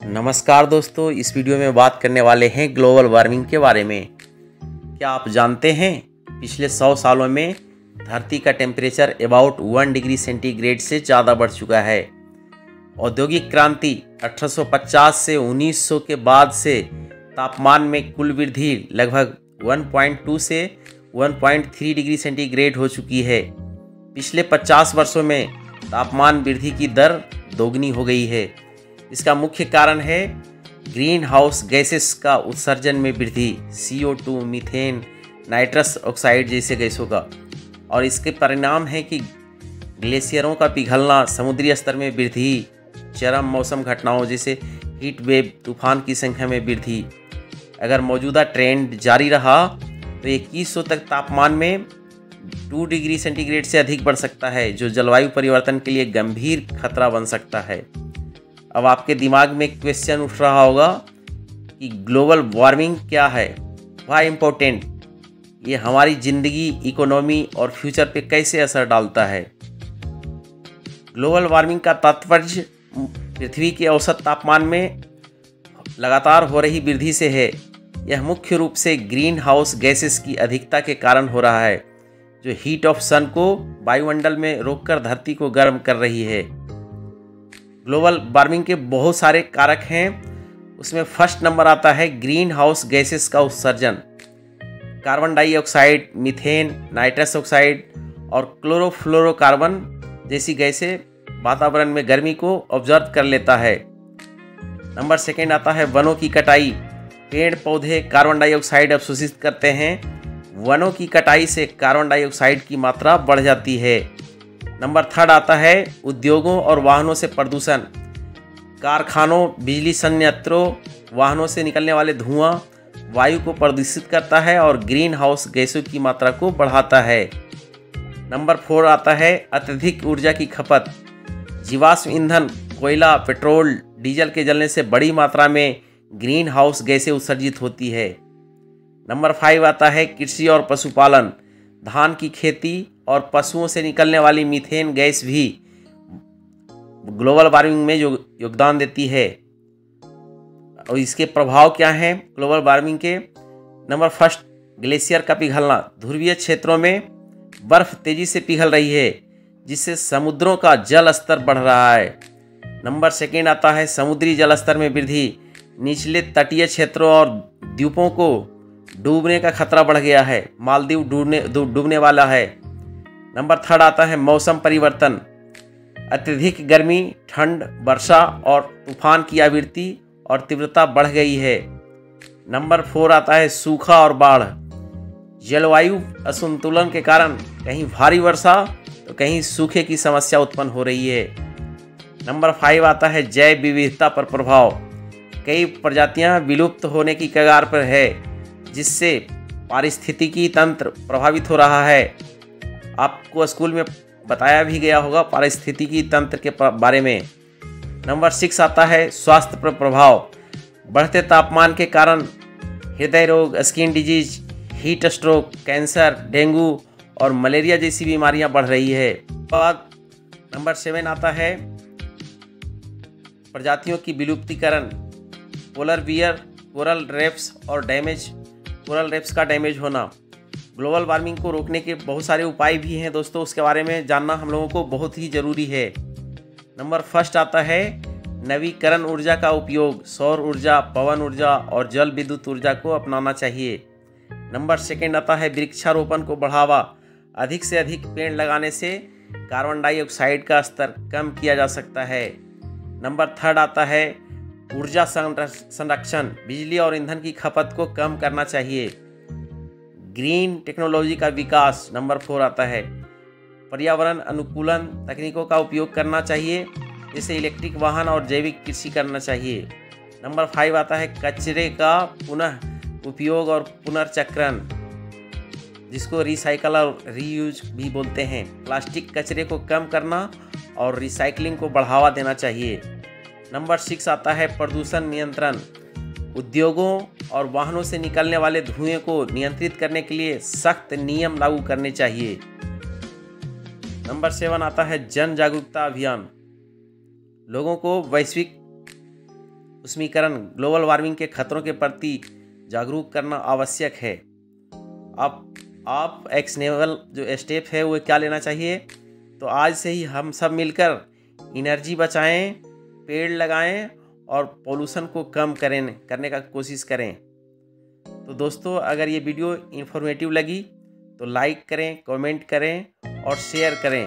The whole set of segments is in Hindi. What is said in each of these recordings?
नमस्कार दोस्तों, इस वीडियो में बात करने वाले हैं ग्लोबल वार्मिंग के बारे में। क्या आप जानते हैं पिछले 100 सालों में धरती का टेम्परेचर अबाउट 1 डिग्री सेंटीग्रेड से ज़्यादा बढ़ चुका है। औद्योगिक क्रांति 1850 से 1900 के बाद से तापमान में कुल वृद्धि लगभग 1.2 से 1.3 डिग्री सेंटीग्रेड हो चुकी है। पिछले 50 वर्षों में तापमान वृद्धि की दर दोगुनी हो गई है। इसका मुख्य कारण है ग्रीन हाउस गैसेस का उत्सर्जन में वृद्धि, CO2, मीथेन, नाइट्रस ऑक्साइड जैसे गैसों का। और इसके परिणाम है कि ग्लेशियरों का पिघलना, समुद्री स्तर में वृद्धि, चरम मौसम घटनाओं जैसे हीट वेव, तूफान की संख्या में वृद्धि। अगर मौजूदा ट्रेंड जारी रहा तो 2100 तक तापमान में 2 डिग्री सेंटीग्रेड से अधिक बढ़ सकता है, जो जलवायु परिवर्तन के लिए गंभीर खतरा बन सकता है। अब आपके दिमाग में क्वेश्चन उठ रहा होगा कि ग्लोबल वार्मिंग क्या है, वाई इम्पोर्टेंट, ये हमारी ज़िंदगी, इकोनॉमी और फ्यूचर पे कैसे असर डालता है। ग्लोबल वार्मिंग का तात्पर्य पृथ्वी के औसत तापमान में लगातार हो रही वृद्धि से है। यह मुख्य रूप से ग्रीन हाउस गैसेस की अधिकता के कारण हो रहा है, जो हीट ऑफ सन को वायुमंडल में रोककर धरती को गर्म कर रही है। ग्लोबल वार्मिंग के बहुत सारे कारक हैं। उसमें फर्स्ट नंबर आता है ग्रीन हाउस गैसेस का उत्सर्जन। Carbon dioxide, methane, nitrous oxide और क्लोरोफ्लोरोकार्बन जैसी गैसें वातावरण में गर्मी को ऑब्जर्व कर लेता है। नंबर सेकेंड आता है वनों की कटाई। पेड़ पौधे कार्बन डाइऑक्साइड अवशोषित करते हैं। वनों की कटाई से कार्बन डाइऑक्साइड की मात्रा बढ़ जाती है। नंबर थर्ड आता है उद्योगों और वाहनों से प्रदूषण। कारखानों, बिजली संयंत्रों, वाहनों से निकलने वाले धुआं वायु को प्रदूषित करता है और ग्रीन हाउस गैसों की मात्रा को बढ़ाता है। नंबर 4 आता है अत्यधिक ऊर्जा की खपत। जीवाश्म ईंधन, कोयला, पेट्रोल, डीजल के जलने से बड़ी मात्रा में ग्रीन हाउस गैसें उत्सर्जित होती है। नंबर 5 आता है कृषि और पशुपालन। धान की खेती और पशुओं से निकलने वाली मीथेन गैस भी ग्लोबल वार्मिंग में योगदान देती है। और इसके प्रभाव क्या हैं ग्लोबल वार्मिंग के? नंबर फर्स्ट, ग्लेशियर का पिघलना। ध्रुवीय क्षेत्रों में बर्फ तेजी से पिघल रही है, जिससे समुद्रों का जल स्तर बढ़ रहा है। नंबर सेकेंड आता है समुद्री जल स्तर में वृद्धि। निचले तटीय क्षेत्रों और द्वीपों को डूबने का खतरा बढ़ गया है। मालदीव डूबने वाला है। नंबर थर्ड आता है मौसम परिवर्तन। अत्यधिक गर्मी, ठंड, वर्षा और तूफान की आवृत्ति और तीव्रता बढ़ गई है। नंबर 4 आता है सूखा और बाढ़। जलवायु असंतुलन के कारण कहीं भारी वर्षा तो कहीं सूखे की समस्या उत्पन्न हो रही है। नंबर 5 आता है जैव विविधता पर प्रभाव। कई प्रजातियां विलुप्त होने की कगार पर है, जिससे पारिस्थितिकी तंत्र प्रभावित हो रहा है। आपको स्कूल में बताया भी गया होगा पारिस्थितिकी तंत्र के बारे में। नंबर 6 आता है स्वास्थ्य पर प्रभाव। बढ़ते तापमान के कारण हृदय रोग, skin disease, heat stroke, cancer, dengue और मलेरिया जैसी बीमारियां बढ़ रही है। बाद नंबर 7 आता है प्रजातियों की विलुप्तीकरण। पोलर बियर, कोरल रेफ्स का डैमेज होना। ग्लोबल वार्मिंग को रोकने के बहुत सारे उपाय भी हैं दोस्तों, उसके बारे में जानना हम लोगों को बहुत ही ज़रूरी है। नंबर फर्स्ट आता है नवीकरण ऊर्जा का उपयोग। सौर ऊर्जा, पवन ऊर्जा और जल विद्युत ऊर्जा को अपनाना चाहिए। नंबर सेकेंड आता है वृक्षारोपण को बढ़ावा। अधिक से अधिक पेड़ लगाने से कार्बन डाइऑक्साइड का स्तर कम किया जा सकता है। नंबर थर्ड आता है ऊर्जा संरक्षण। बिजली और ईंधन की खपत को कम करना चाहिए। ग्रीन टेक्नोलॉजी का विकास। नंबर 4 आता है पर्यावरण अनुकूलन तकनीकों का उपयोग करना चाहिए, जैसे इलेक्ट्रिक वाहन और जैविक कृषि करना चाहिए। नंबर 5 आता है कचरे का पुनः उपयोग और पुनर्चक्रण, जिसको रिसाइकल और रीयूज भी बोलते हैं। प्लास्टिक कचरे को कम करना और रिसाइकलिंग को बढ़ावा देना चाहिए। नंबर 6 आता है प्रदूषण नियंत्रण। उद्योगों और वाहनों से निकलने वाले धुएं को नियंत्रित करने के लिए सख्त नियम लागू करने चाहिए। नंबर 7 आता है जन जागरूकता अभियान। लोगों को वैश्विक ऊष्मीकरण ग्लोबल वार्मिंग के खतरों के प्रति जागरूक करना आवश्यक है। आप एक्शनेबल जो स्टेप है वो क्या लेना चाहिए? तो आज से ही हम सब मिलकर एनर्जी बचाएं, पेड़ लगाएं और पोल्यूशन को कम करने का कोशिश करें। तो दोस्तों, अगर ये वीडियो इन्फॉर्मेटिव लगी तो लाइक करें, कमेंट करें और शेयर करें।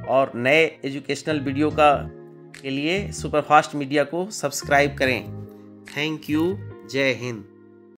और नए एजुकेशनल वीडियो के लिए सुपरफास्ट मीडिया को सब्सक्राइब करें। Thank you. जय हिंद।